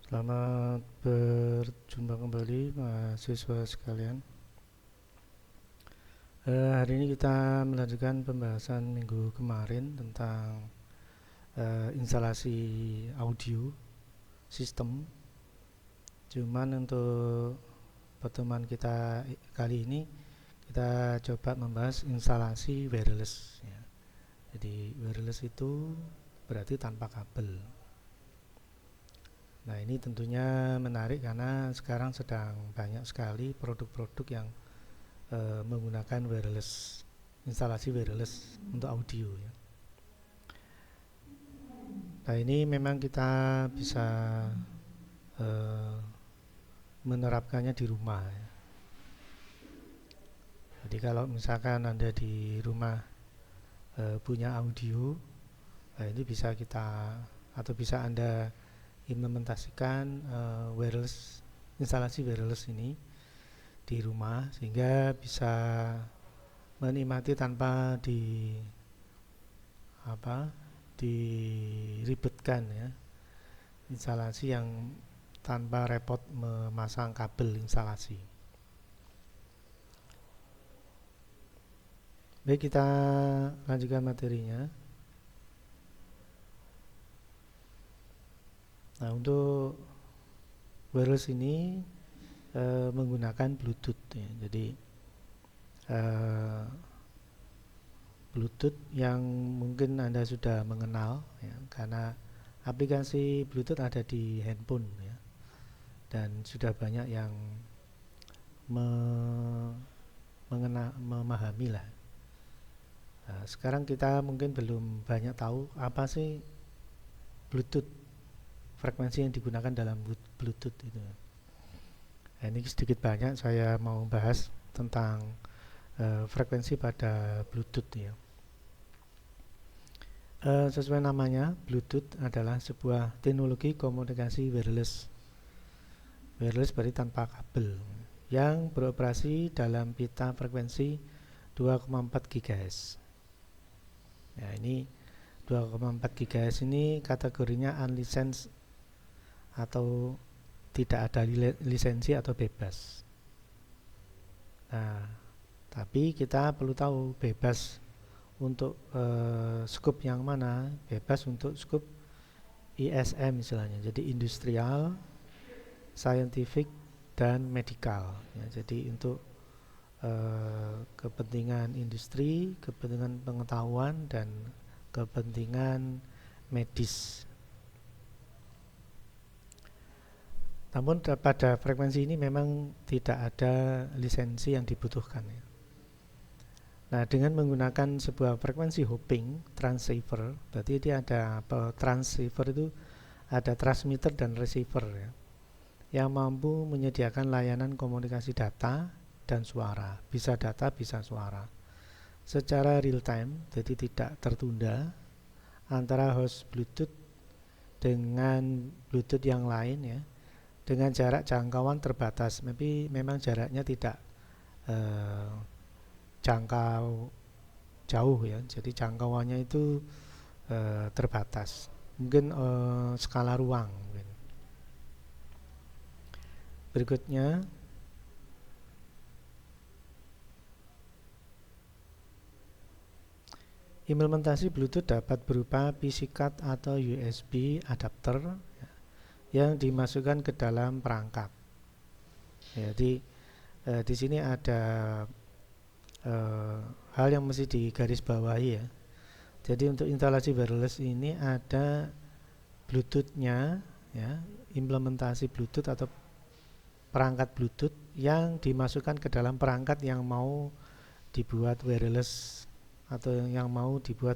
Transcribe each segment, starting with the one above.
Selamat berjumpa kembali mahasiswa sekalian. Hari ini kita melanjutkan pembahasan minggu kemarin tentang instalasi audio sistem. Cuman untuk pertemuan kita kali ini kita coba membahas instalasi wireless ya. Jadi wireless itu berarti tanpa kabel. Nah, ini tentunya menarik karena sekarang sedang banyak sekali produk-produk yang menggunakan wireless, instalasi wireless untuk audio ya. Nah, ini memang kita bisa uh, menerapkannya di rumah ya. Jadi kalau misalkan Anda di rumah punya audio, nah ini bisa kita atau bisa Anda implementasikan wireless, instalasi wireless ini di rumah sehingga bisa menikmati tanpa apa diribetkan ya, instalasi yang tanpa repot memasang kabel instalasi. Baik, kita lanjutkan materinya. Nah, untuk wireless ini menggunakan Bluetooth ya. Jadi Bluetooth yang mungkin Anda sudah mengenal ya, karena aplikasi Bluetooth ada di handphone ya, dan sudah banyak yang memahami lah. Nah, sekarang kita mungkin belum banyak tahu apa sih Bluetooth, frekuensi yang digunakan dalam Bluetooth itu. Nah, ini sedikit banyak saya mau bahas tentang frekuensi pada Bluetooth ya. Sesuai namanya, Bluetooth adalah sebuah teknologi komunikasi wireless. Wireless berarti tanpa kabel, yang beroperasi dalam pita frekuensi 2,4 GHz. Nah, ini 2,4 GHz ini kategorinya unlicensed atau tidak ada lisensi atau bebas. Nah, tapi kita perlu tahu bebas untuk scope yang mana. Bebas untuk scope ISM istilahnya, jadi industrial, scientific, dan medical ya. Jadi untuk kepentingan industri, kepentingan pengetahuan, dan kepentingan medis. Namun pada frekuensi ini memang tidak ada lisensi yang dibutuhkan ya. Nah, dengan menggunakan sebuah frekuensi hopping transceiver, berarti dia ada transceiver itu ada transmitter dan receiver ya, yang mampu menyediakan layanan komunikasi data dan suara, bisa data bisa suara, secara real time, jadi tidak tertunda antara host Bluetooth dengan Bluetooth yang lain ya, dengan jarak jangkauan terbatas. Tapi memang jaraknya tidak jangkau jauh ya, jadi jangkauannya itu terbatas, mungkin skala ruang mungkin. Berikutnya, implementasi Bluetooth dapat berupa PC card atau USB adapter ya, yang dimasukkan ke dalam perangkat. Jadi di sini ada hal yang mesti digarisbawahi ya. Jadi untuk instalasi wireless ini ada Bluetooth-nya ya, implementasi Bluetooth atau perangkat Bluetooth yang dimasukkan ke dalam perangkat yang mau dibuat wireless atau yang mau dibuat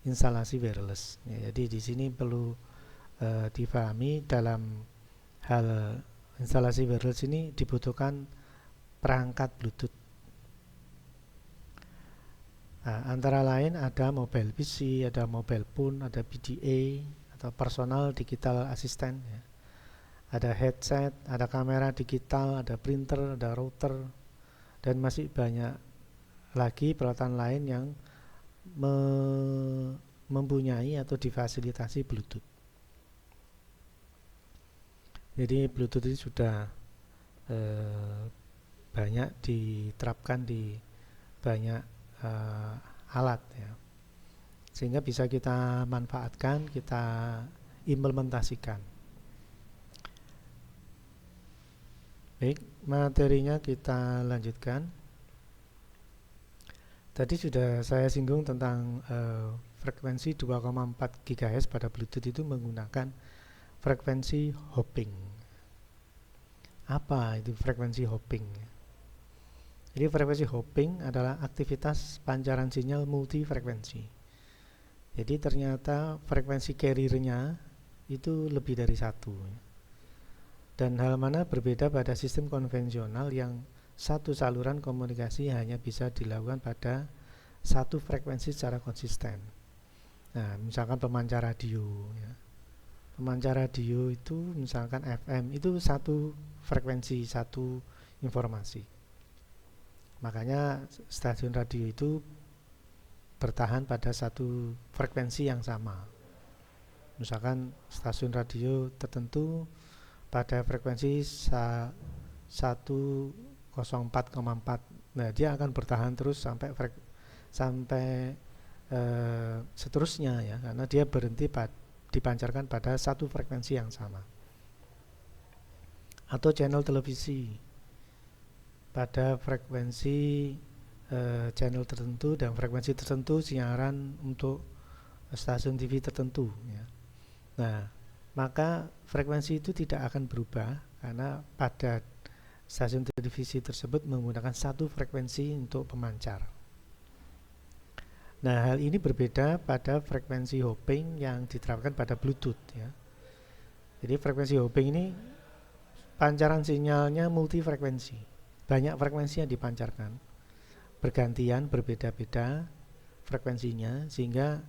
instalasi wireless ya. Jadi di sini perlu difahami, dalam hal instalasi wireless ini dibutuhkan perangkat Bluetooth. Nah, antara lain ada mobile PC, ada mobile phone, ada PDA atau personal digital assistant ya. Ada headset, ada kamera digital, ada printer, ada router, dan masih banyak lagi peralatan lain yang mempunyai atau difasilitasi Bluetooth. Jadi Bluetooth ini sudah banyak diterapkan di banyak alat ya, sehingga bisa kita manfaatkan, kita implementasikan. Baik, materinya kita lanjutkan. Tadi sudah saya singgung tentang frekuensi 2,4 GHz pada Bluetooth itu menggunakan frekuensi hopping. Apa itu frekuensi hopping? Jadi frekuensi hopping adalah aktivitas pancaran sinyal multifrekuensi. Jadi ternyata frekuensi carrier-nya itu lebih dari satu. Dan hal mana berbeda pada sistem konvensional yang satu saluran komunikasi hanya bisa dilakukan pada satu frekuensi secara konsisten. Nah, misalkan pemancar radio ya. Pemancar radio itu misalkan FM itu satu frekuensi, satu informasi. Makanya stasiun radio itu bertahan pada satu frekuensi yang sama. Misalkan stasiun radio tertentu pada frekuensi 104,4. Nah, dia akan bertahan terus sampai seterusnya ya, karena dia berhenti dipancarkan pada satu frekuensi yang sama. Atau channel televisi pada frekuensi channel tertentu dan frekuensi tertentu siaran untuk stasiun TV tertentu ya. Nah, maka frekuensi itu tidak akan berubah karena pada stasiun televisi tersebut menggunakan satu frekuensi untuk pemancar. Nah, hal ini berbeda pada frekuensi hopping yang diterapkan pada Bluetooth ya. Jadi frekuensi hopping ini pancaran sinyalnya multifrekuensi. Banyak frekuensi yang dipancarkan. Bergantian, berbeda-beda frekuensinya sehingga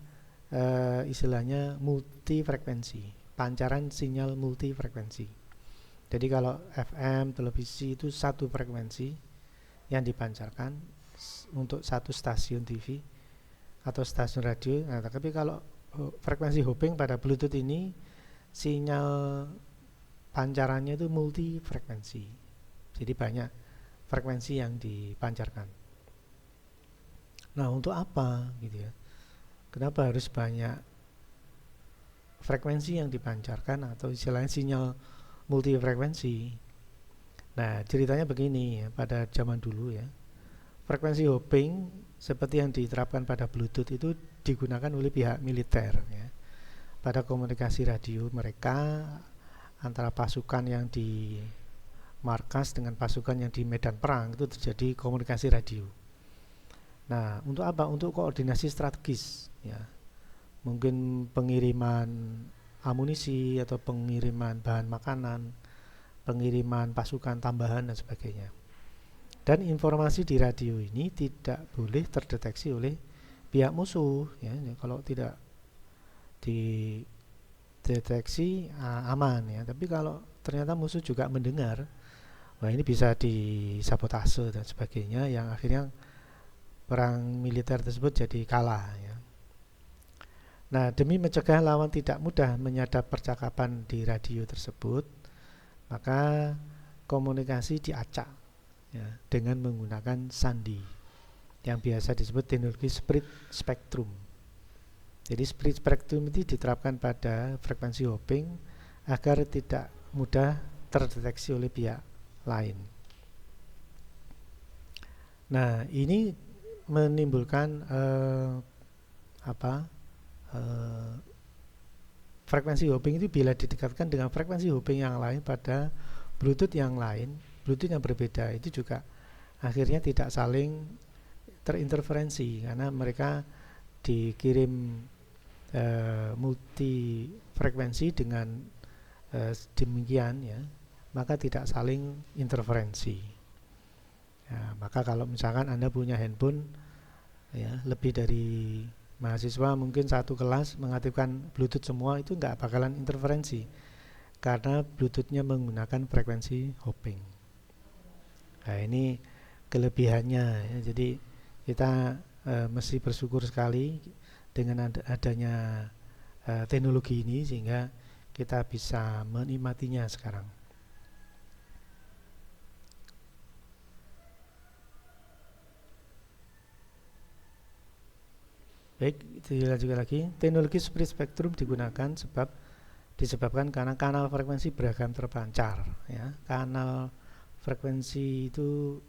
istilahnya multifrekuensi. Pancaran sinyal multifrekuensi. Jadi kalau FM, televisi itu satu frekuensi yang dipancarkan untuk satu stasiun TV atau stasiun radio. Nah, tapi kalau frekuensi hopping pada Bluetooth ini sinyal pancarannya itu multifrekuensi. Jadi banyak frekuensi yang dipancarkan. Nah, untuk apa gitu ya? Kenapa harus banyak frekuensi yang dipancarkan atau istilahnya sinyal multifrekuensi? Nah, ceritanya begini ya, pada zaman dulu ya. Frekuensi hopping seperti yang diterapkan pada Bluetooth itu digunakan oleh pihak militer ya. Pada komunikasi radio mereka antara pasukan yang di markas dengan pasukan yang di medan perang itu terjadi komunikasi radio. Nah, untuk apa? Untuk koordinasi strategis ya. Mungkin pengiriman amunisi atau pengiriman bahan makanan, pengiriman pasukan tambahan dan sebagainya. Dan informasi di radio ini tidak boleh terdeteksi oleh pihak musuh ya. Kalau tidak dideteksi aman ya. Tapi kalau ternyata musuh juga mendengar, wah ini bisa disabotase dan sebagainya yang akhirnya perang militer tersebut jadi kalah ya. Nah, demi mencegah lawan tidak mudah menyadap percakapan di radio tersebut, maka komunikasi diacak ya, dengan menggunakan sandi yang biasa disebut teknologi split spectrum. Jadi split spectrum itu diterapkan pada frekuensi hopping agar tidak mudah terdeteksi oleh pihak lain. Nah, ini menimbulkan frekuensi hopping itu bila didekatkan dengan frekuensi hopping yang lain pada Bluetooth yang lain, Bluetooth yang berbeda itu juga akhirnya tidak saling terinterferensi karena mereka dikirim multi frekuensi dengan demikian ya, maka tidak saling interferensi ya. Maka kalau misalkan Anda punya handphone ya, lebih dari mahasiswa mungkin satu kelas mengaktifkan Bluetooth semua, itu nggak bakalan interferensi karena Bluetoothnya menggunakan frekuensi hopping. Nah, ini kelebihannya ya. Jadi kita mesti bersyukur sekali dengan adanya teknologi ini sehingga kita bisa menikmatinya sekarang. Baik, dilanjutkan lagi. Teknologi split spektrum digunakan disebabkan karena kanal frekuensi beragam terpancar. Ya, kanal frekuensi itu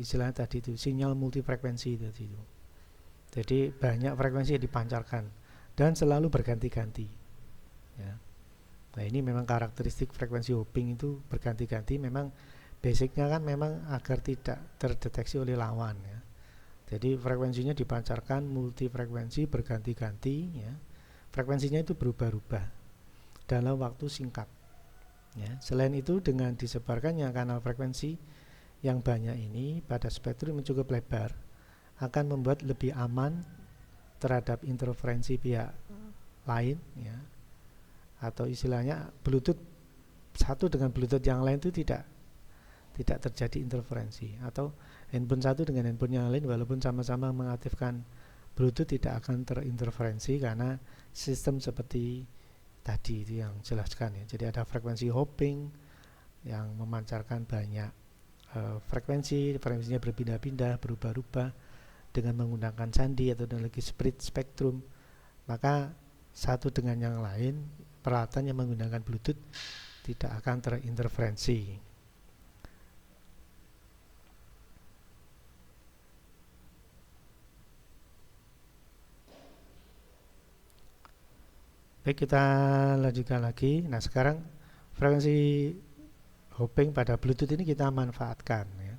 istilahnya tadi itu sinyal multifrekuensi tadi itu. Jadi banyak frekuensi yang dipancarkan dan selalu berganti-ganti. Ya. Nah ini memang karakteristik frekuensi hopping itu berganti-ganti. Memang basicnya kan memang agar tidak terdeteksi oleh lawan. Ya. Jadi frekuensinya dipancarkan multifrekuensi berganti-ganti. Ya. Frekuensinya itu berubah-ubah dalam waktu singkat. Ya. Selain itu dengan disebarkannya kanal frekuensi yang banyak ini pada spektrum yang cukup lebar akan membuat lebih aman terhadap interferensi pihak lain, ya. Atau istilahnya Bluetooth satu dengan Bluetooth yang lain itu tidak terjadi interferensi, atau handphone satu dengan handphone yang lain walaupun sama-sama mengaktifkan Bluetooth tidak akan terinterferensi karena sistem seperti tadi itu yang jelaskan, ya. Jadi ada frekuensi hopping yang memancarkan banyak frekuensinya berpindah-pindah, berubah-ubah dengan menggunakan sandi atau teknologi split spektrum, maka satu dengan yang lain peralatan yang menggunakan Bluetooth tidak akan terinterferensi. Baik, kita lanjutkan lagi. Nah sekarang frekuensi hopping pada Bluetooth ini kita manfaatkan, ya,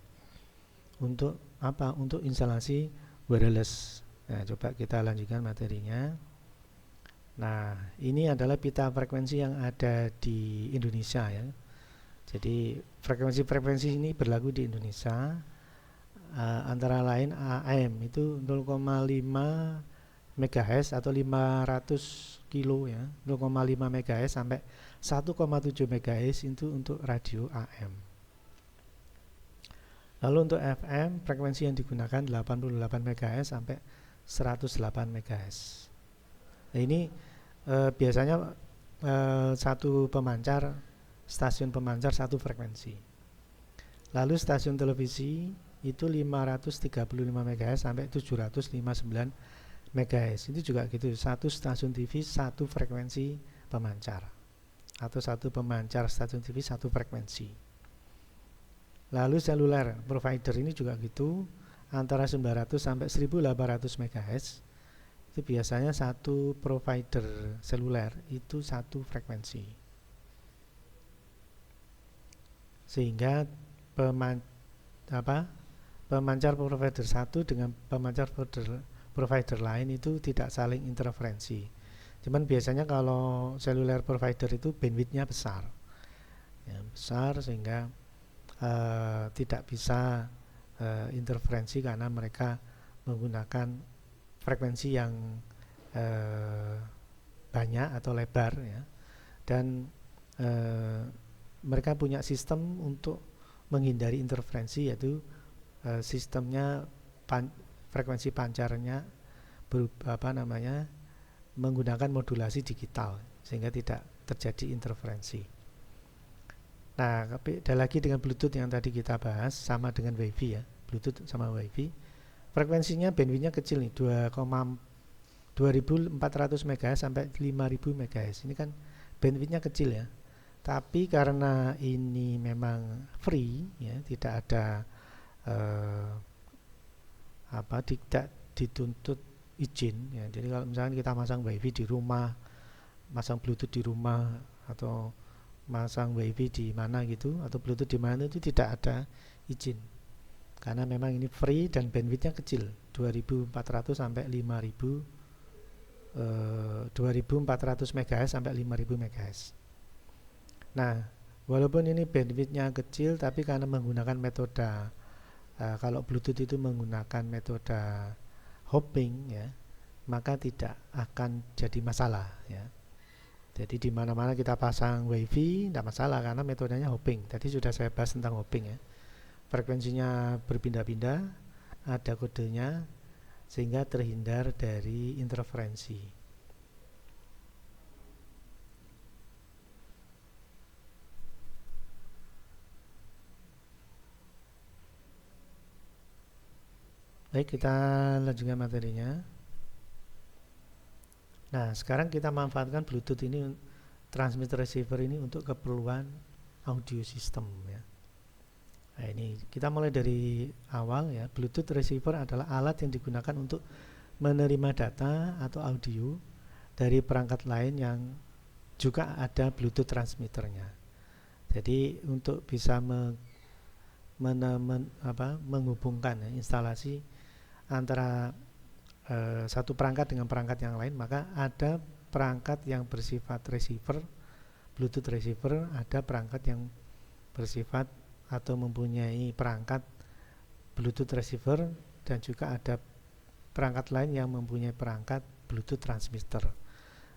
untuk apa? Untuk instalasi wireless. Nah, coba kita lanjutkan materinya. Nah, ini adalah pita frekuensi yang ada di Indonesia, ya. Jadi frekuensi-frekuensi ini berlaku di Indonesia, antara lain AM itu 0,5 MHz atau 500 kilo, ya, 0,5 MHz sampai 1,7 MHz itu untuk radio AM. Lalu untuk FM frekuensi yang digunakan 88 MHz sampai 108 MHz. Nah, ini biasanya satu pemancar, stasiun pemancar satu frekuensi. Lalu stasiun televisi itu 535 MHz sampai 759 MHz. Itu juga gitu, satu stasiun TV satu frekuensi pemancar, atau satu pemancar stasiun TV satu frekuensi. Lalu seluler provider ini juga gitu, antara 900 sampai 1800 MHz. Itu biasanya satu provider seluler itu satu frekuensi. Sehingga pemancar provider satu dengan pemancar provider lain itu tidak saling interferensi. Cuman biasanya kalau seluler provider itu bandwidthnya besar, ya, besar sehingga tidak bisa interferensi karena mereka menggunakan frekuensi yang banyak atau lebar, ya. Dan mereka punya sistem untuk menghindari interferensi, yaitu sistemnya frekuensi pancarnya menggunakan modulasi digital sehingga tidak terjadi interferensi. Nah, beda lagi dengan Bluetooth yang tadi kita bahas, sama dengan WiFi, ya. Bluetooth sama WiFi frekuensinya bandwidthnya kecil nih, 2400 MHz sampai 5000 MHz. Ini kan bandwidthnya kecil, ya. Tapi karena ini memang free, ya, tidak ada tidak dituntut izin, ya. Jadi kalau misalkan kita masang WiFi di rumah, masang Bluetooth di rumah, atau masang WiFi di mana gitu, atau Bluetooth di mana, itu tidak ada izin karena memang ini free dan bandwidthnya kecil, 2400 sampai 2400 MHz sampai 5000 MHz. Nah, walaupun ini bandwidthnya kecil, tapi karena menggunakan metode kalau Bluetooth itu menggunakan metode hopping, ya, maka tidak akan jadi masalah, ya. Jadi di mana-mana kita pasang WiFi tidak masalah karena metodenya hopping. Tadi sudah saya bahas tentang hopping, ya. Frekuensinya berpindah-pindah, ada kodenya sehingga terhindar dari interferensi. Baik, kita lanjutkan materinya. Nah, sekarang kita manfaatkan Bluetooth ini, transmitter receiver ini untuk keperluan audio system ya. Nah, ini kita mulai dari awal ya. Bluetooth receiver adalah alat yang digunakan untuk menerima data atau audio dari perangkat lain yang juga ada Bluetooth transmitternya. Jadi untuk bisa menghubungkan ya, instalasi antara satu perangkat dengan perangkat yang lain, maka ada perangkat yang bersifat receiver, Bluetooth receiver, ada perangkat yang bersifat atau mempunyai perangkat Bluetooth receiver, dan juga ada perangkat lain yang mempunyai perangkat Bluetooth transmitter.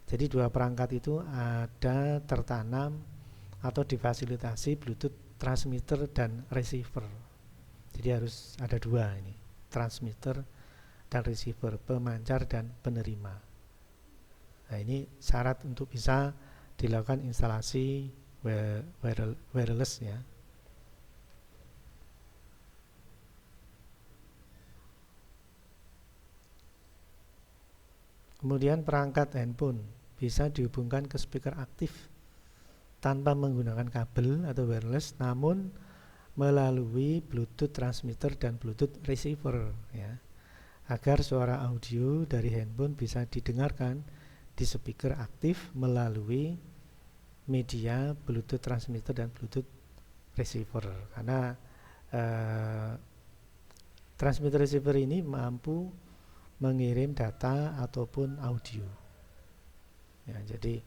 Jadi dua perangkat itu ada tertanam atau difasilitasi Bluetooth transmitter dan receiver. Jadi harus ada dua ini, transmitter dan receiver, pemancar dan penerima. Nah, ini syarat untuk bisa dilakukan instalasi wireless ya. Kemudian perangkat handphone bisa dihubungkan ke speaker aktif tanpa menggunakan kabel atau wireless, namun melalui Bluetooth transmitter dan Bluetooth receiver ya, agar suara audio dari handphone bisa didengarkan di speaker aktif melalui media Bluetooth transmitter dan Bluetooth receiver. Karena transmitter receiver ini mampu mengirim data ataupun audio ya, jadi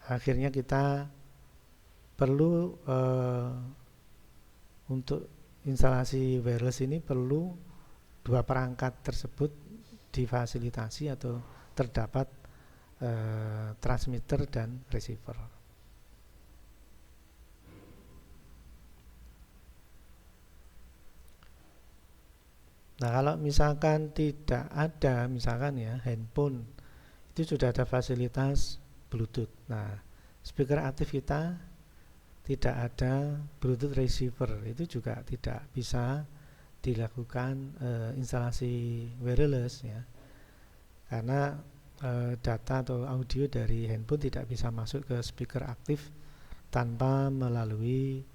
akhirnya kita perlu untuk instalasi wireless ini perlu dua perangkat tersebut difasilitasi atau terdapat transmitter dan receiver. Nah, kalau misalkan tidak ada, misalkan ya handphone itu sudah ada fasilitas Bluetooth. Nah, speaker aktif kita tidak ada Bluetooth receiver, itu juga tidak bisa dilakukan instalasi wireless ya. Karena data atau audio dari handphone tidak bisa masuk ke speaker aktif tanpa melalui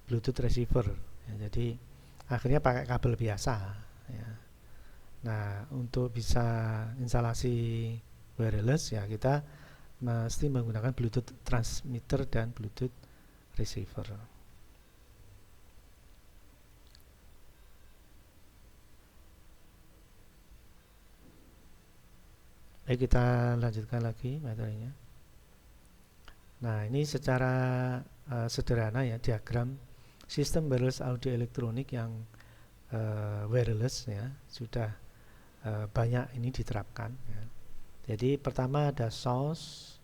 Bluetooth receiver ya, jadi akhirnya pakai kabel biasa ya. Nah, untuk bisa instalasi wireless ya, kita mesti menggunakan Bluetooth transmitter dan Bluetooth receiver. Baik, kita lanjutkan lagi materinya. Nah, ini secara sederhana ya, diagram sistem wireless audio elektronik yang wireless ya, sudah banyak ini diterapkan ya. Jadi pertama ada source,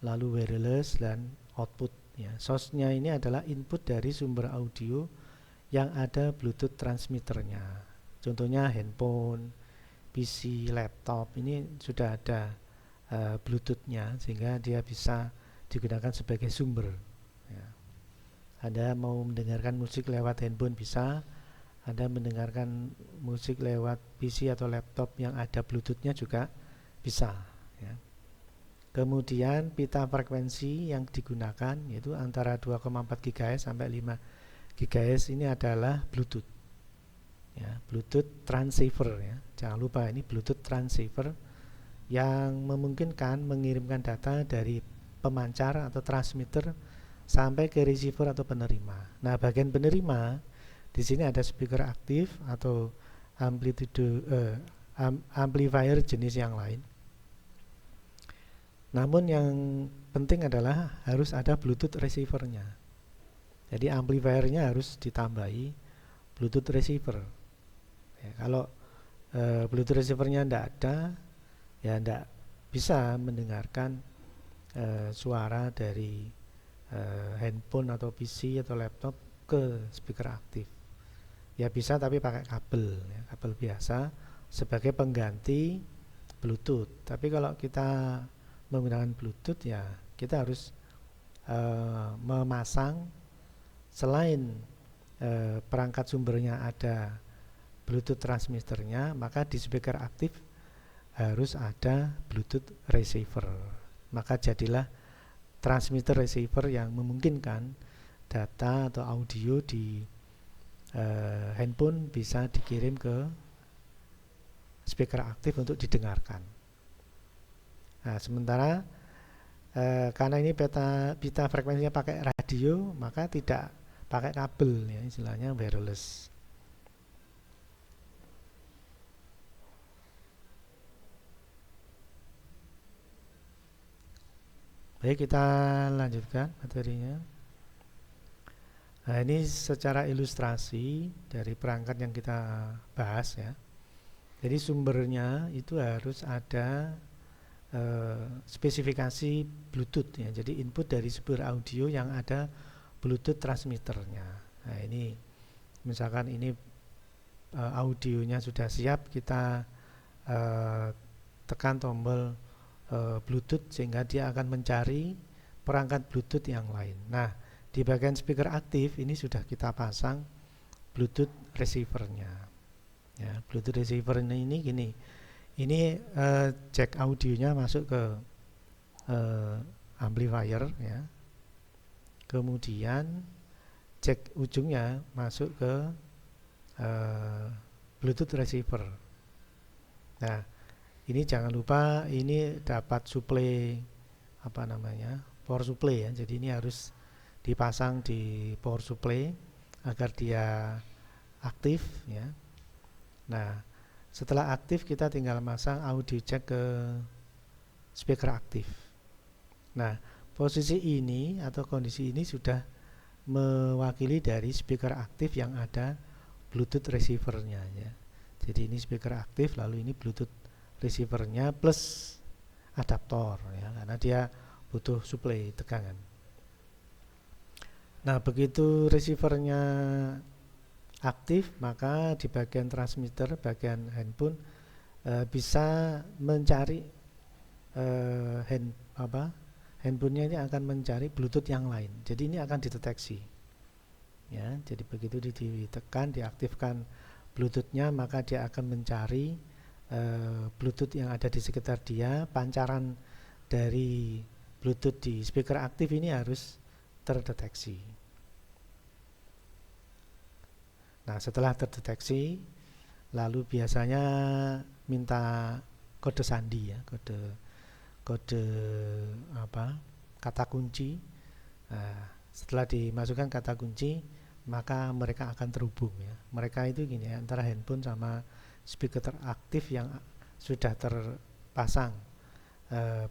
lalu wireless, dan output ya. Source-nya ini adalah input dari sumber audio yang ada Bluetooth transmitternya. Contohnya handphone, PC, laptop, ini sudah ada Bluetooth-nya sehingga dia bisa digunakan sebagai sumber ya. Anda mau mendengarkan musik lewat handphone bisa, Anda mendengarkan musik lewat PC atau laptop yang ada Bluetooth-nya juga bisa ya. Kemudian pita frekuensi yang digunakan yaitu antara 2,4 GHz sampai 5 GHz, ini adalah Bluetooth ya, Bluetooth transceiver ya. Jangan lupa ini Bluetooth transceiver yang memungkinkan mengirimkan data dari pemancar atau transmitter sampai ke receiver atau penerima. Nah, bagian penerima di sini ada speaker aktif atau amplifier jenis yang lain. Namun yang penting adalah harus ada Bluetooth receivernya. Jadi amplifiernya harus ditambahi Bluetooth receiver. Ya, kalau Bluetooth receivernya tidak ada, ya tidak bisa mendengarkan suara dari handphone atau PC atau laptop ke speaker aktif. Ya bisa, tapi pakai kabel ya, kabel biasa sebagai pengganti Bluetooth. Tapi kalau kita menggunakan Bluetooth ya kita harus memasang selain perangkat sumbernya ada Bluetooth transmitternya, maka di speaker aktif harus ada Bluetooth receiver. Maka jadilah transmitter receiver yang memungkinkan data atau audio di handphone bisa dikirim ke speaker aktif untuk didengarkan. Nah, sementara karena ini pita frekuensinya pakai radio, maka tidak pakai kabel, ya, istilahnya wireless. Baik, kita lanjutkan materinya. Nah, ini secara ilustrasi dari perangkat yang kita bahas, ya. Jadi sumbernya itu harus ada spesifikasi Bluetooth, ya. Jadi input dari sumber audio yang ada Bluetooth transmitternya. Nah, ini misalkan ini audionya sudah siap, kita tekan tombol Bluetooth sehingga dia akan mencari perangkat Bluetooth yang lain. Nah, di bagian speaker aktif ini sudah kita pasang Bluetooth receivernya. Ya, Bluetooth receiver ini gini. Ini jack audionya masuk ke amplifier, ya. Kemudian jack ujungnya masuk ke Bluetooth receiver. Nah, ini jangan lupa ini dapat suplai power supply, ya. Jadi ini harus dipasang di power supply agar dia aktif, ya. Nah, setelah aktif kita tinggal masang audio jack ke speaker aktif. Nah, posisi ini atau kondisi ini sudah mewakili dari speaker aktif yang ada Bluetooth receivernya, ya. Jadi ini speaker aktif, lalu ini Bluetooth receivernya plus adaptor, ya, karena dia butuh suplai tegangan. Nah, begitu receivernya aktif, maka di bagian transmitter, bagian handphone bisa mencari handphonenya ini akan mencari Bluetooth yang lain. Jadi ini akan dideteksi, ya. Jadi begitu ditekan, diaktifkan Bluetoothnya, maka dia akan mencari Bluetooth yang ada di sekitar dia. Pancaran dari Bluetooth di speaker aktif ini harus terdeteksi. Nah, setelah terdeteksi, lalu biasanya minta kode sandi, ya, kode kata kunci. Nah, setelah dimasukkan kata kunci, maka mereka akan terhubung, ya. Mereka itu gini, antara handphone sama speaker teraktif yang sudah terpasang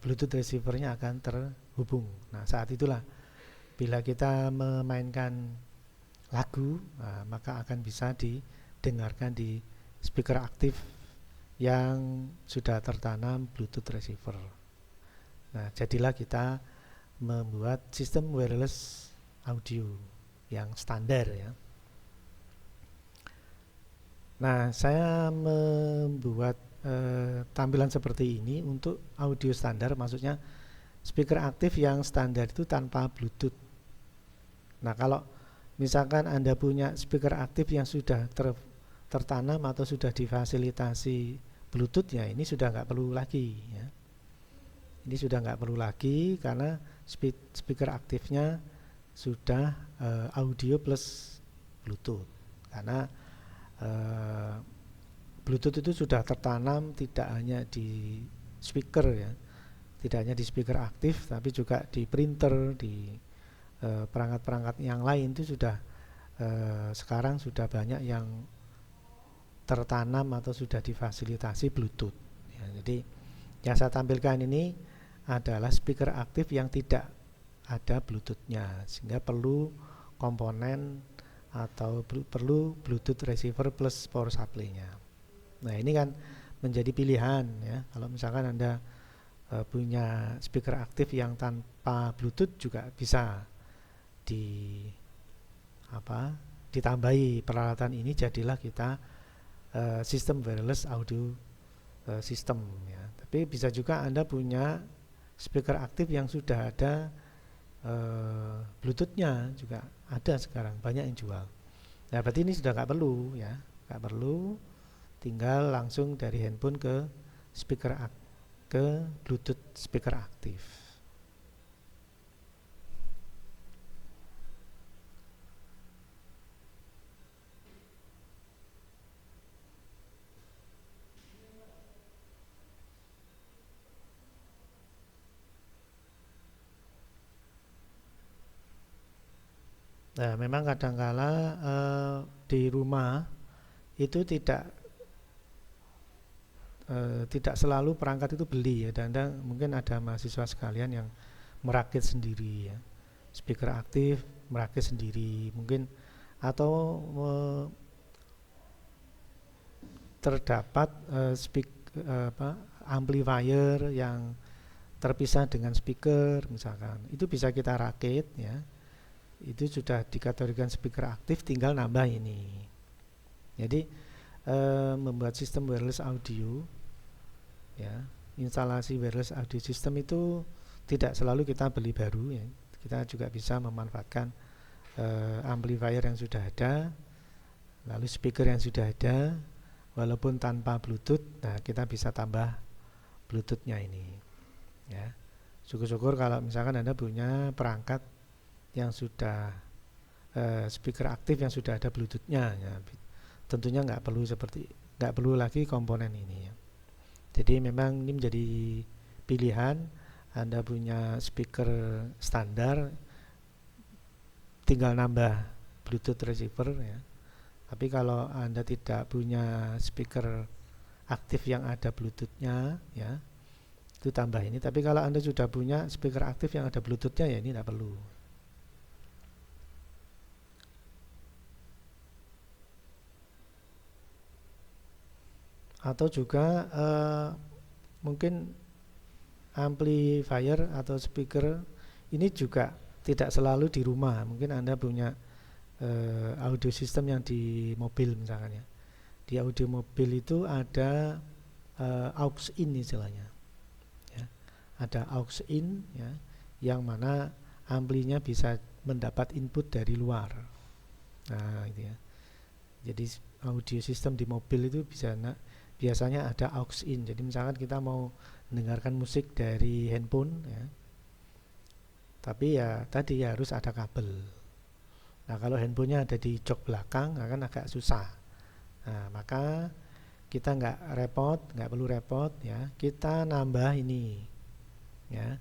Bluetooth receivernya akan terhubung. Nah, saat itulah bila kita memainkan lagu, maka akan bisa didengarkan di speaker aktif yang sudah tertanam Bluetooth receiver. Nah, jadilah kita membuat sistem wireless audio yang standar, ya. Nah, saya membuat tampilan seperti ini untuk audio standar, maksudnya speaker aktif yang standar itu tanpa Bluetooth. Nah, kalau misalkan Anda punya speaker aktif yang sudah tertanam atau sudah difasilitasi Bluetooth, ya ini sudah nggak perlu lagi, ya. Ini sudah nggak perlu lagi karena speaker aktifnya sudah audio plus Bluetooth. Karena Bluetooth itu sudah tertanam tidak hanya di speaker, ya, tidak hanya di speaker aktif, tapi juga di printer, di perangkat-perangkat yang lain itu sudah sekarang sudah banyak yang tertanam atau sudah difasilitasi Bluetooth, ya. Jadi yang saya tampilkan ini adalah speaker aktif yang tidak ada Bluetoothnya, sehingga perlu komponen atau perlu Bluetooth receiver plus power supply-nya. Nah, ini kan menjadi pilihan, ya. Kalau misalkan Anda punya speaker aktif yang tanpa Bluetooth juga bisa ditambahi peralatan ini, jadilah kita sistem wireless audio system, ya. Tapi bisa juga Anda punya speaker aktif yang sudah ada Bluetoothnya juga ada sekarang, banyak yang jual. Nah berarti ini sudah nggak perlu ya, nggak perlu, tinggal langsung dari handphone ke ke Bluetooth speaker aktif. Nah memang kadangkala di rumah itu tidak selalu perangkat itu beli ya, dan mungkin ada mahasiswa sekalian yang merakit sendiri ya, speaker aktif merakit sendiri mungkin, atau terdapat amplifier yang terpisah dengan speaker misalkan, itu bisa kita rakit ya, itu sudah dikategorikan speaker aktif, tinggal nambah ini. Jadi membuat sistem wireless audio ya, instalasi wireless audio system itu tidak selalu kita beli baru ya, kita juga bisa memanfaatkan amplifier yang sudah ada, lalu speaker yang sudah ada walaupun tanpa Bluetooth. Nah kita bisa tambah Bluetoothnya ini ya. Syukur-syukur kalau misalkan Anda punya perangkat yang sudah speaker aktif yang sudah ada Bluetoothnya ya, tentunya nggak perlu lagi komponen ini ya. Jadi memang ini menjadi pilihan. Anda punya speaker standar, tinggal nambah Bluetooth receiver ya. Tapi kalau Anda tidak punya speaker aktif yang ada Bluetoothnya ya, itu tambah ini. Tapi kalau Anda sudah punya speaker aktif yang ada Bluetoothnya ya, ini tidak perlu. Atau juga mungkin amplifier atau speaker ini juga tidak selalu di rumah. Mungkin Anda punya audio system yang di mobil misalkan ya. Di audio mobil itu ada aux in istilahnya ya. Ada aux in ya, yang mana amplinya bisa mendapat input dari luar. Nah itu ya. Jadi audio system di mobil itu biasanya ada aux in. Jadi misalkan kita mau mendengarkan musik dari handphone ya, tapi ya tadi ya harus ada kabel. Nah kalau handphonenya ada di jok belakang akan agak susah. Nah maka kita nggak perlu repot ya, kita nambah ini ya,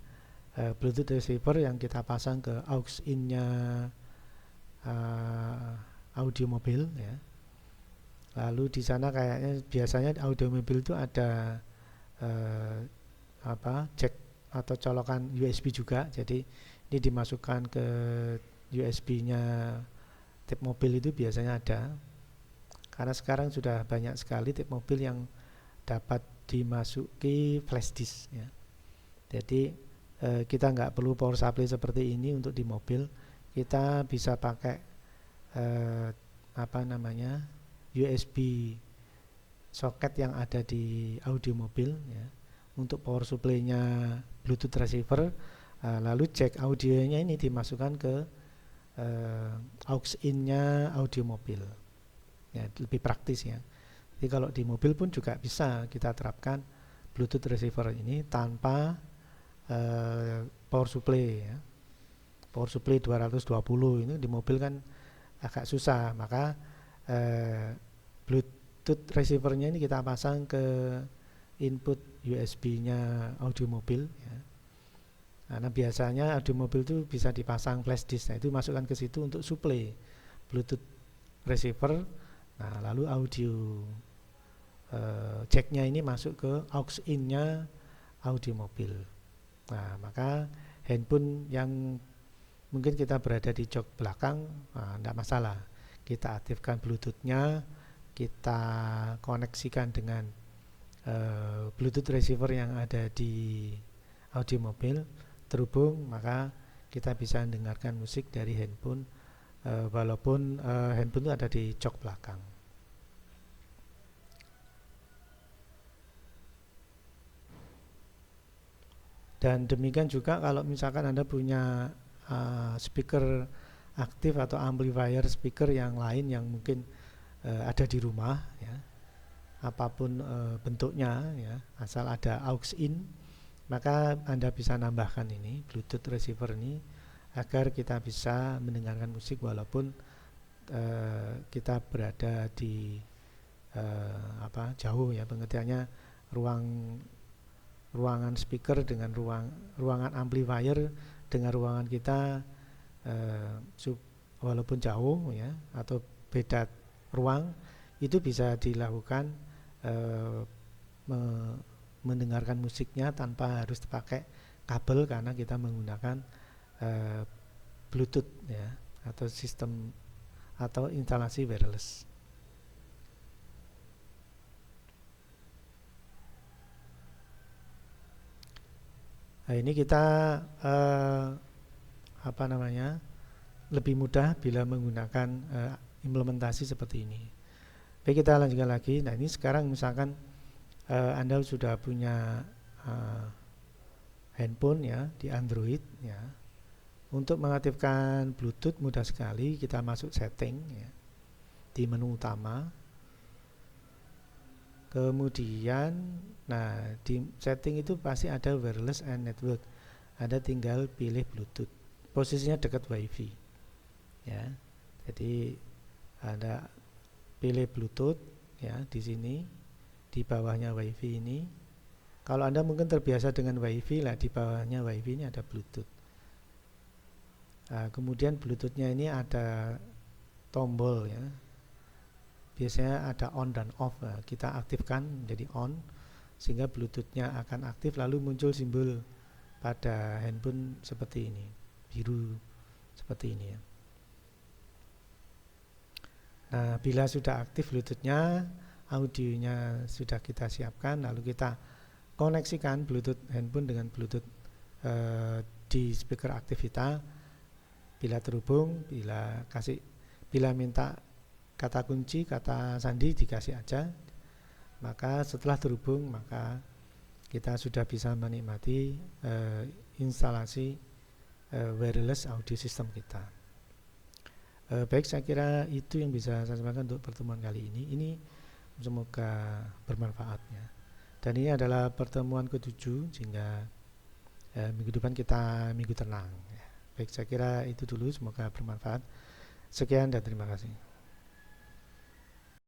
Bluetooth receiver yang kita pasang ke aux in-nya audio mobil ya. Lalu di sana kayaknya biasanya audio mobil itu ada jack atau colokan USB juga. Jadi ini dimasukkan ke USB-nya tip mobil itu biasanya ada. Karena sekarang sudah banyak sekali tip mobil yang dapat dimasuki flash disk ya. Jadi kita nggak perlu power supply seperti ini untuk di mobil. Kita bisa pakai USB soket yang ada di audio mobil ya, untuk power supply-nya Bluetooth receiver. Lalu jack audionya ini dimasukkan ke aux in-nya audio mobil ya, lebih praktis ya. Jadi kalau di mobil pun juga bisa kita terapkan Bluetooth receiver ini tanpa power supply ya. Power supply 220 ini di mobil kan agak susah, maka Bluetooth receivernya ini kita pasang ke input USB-nya audio mobil ya. Karena biasanya audio mobil itu bisa dipasang flash disk, nah itu masukkan ke situ untuk supply Bluetooth receiver. Nah lalu audio jacknya ini masuk ke aux in-nya audio mobil. Nah maka handphone yang mungkin kita berada di jok belakang, tidak masalah, kita aktifkan Bluetooth-nya, kita koneksikan dengan Bluetooth receiver yang ada di audio mobil, terhubung, maka kita bisa mendengarkan musik dari handphone walaupun handphone itu ada di jok belakang. Dan demikian juga kalau misalkan Anda punya speaker aktif atau amplifier speaker yang lain yang mungkin ada di rumah ya, apapun bentuknya ya, asal ada aux in, maka Anda bisa nambahkan ini Bluetooth receiver ini agar kita bisa mendengarkan musik walaupun kita berada di jauh ya, pengertiannya ruangan speaker dengan ruangan amplifier dengan ruangan kita walaupun jauh ya atau beda ruang, itu bisa dilakukan mendengarkan musiknya tanpa harus pakai kabel karena kita menggunakan Bluetooth ya, atau sistem atau instalasi wireless. Nah, ini kita lebih mudah bila menggunakan implementasi seperti ini. Baik, kita lanjutkan lagi. Nah, ini sekarang misalkan Anda sudah punya handphone ya di Android ya. Untuk mengaktifkan Bluetooth mudah sekali, kita masuk setting ya, di menu utama. Kemudian di setting itu pasti ada wireless and network. Anda tinggal pilih Bluetooth. Posisinya dekat WiFi. Ya. Jadi Anda pilih Bluetooth ya di sini, di bawahnya WiFi ini. Kalau Anda mungkin terbiasa dengan WiFi lah, di bawahnya WiFi ini ada Bluetooth. Kemudian Bluetoothnya ini ada tombol ya. Biasanya ada on dan off. Kita aktifkan menjadi on sehingga Bluetoothnya akan aktif, lalu muncul simbol pada handphone seperti ini, biru seperti ini ya. Nah, bila sudah aktif Bluetoothnya, audionya sudah kita siapkan, lalu kita koneksikan Bluetooth handphone dengan Bluetooth di speaker aktif kita. Bila terhubung, bila minta kata kunci, kata sandi dikasih aja. Maka setelah terhubung, maka kita sudah bisa menikmati instalasi wireless audio system kita. Baik, saya kira itu yang bisa saya sampaikan untuk pertemuan kali ini. Ini semoga bermanfaat ya. Dan ini adalah pertemuan ke-7, sehingga minggu depan kita minggu tenang ya. Baik, saya kira itu dulu, semoga bermanfaat. Sekian dan terima kasih.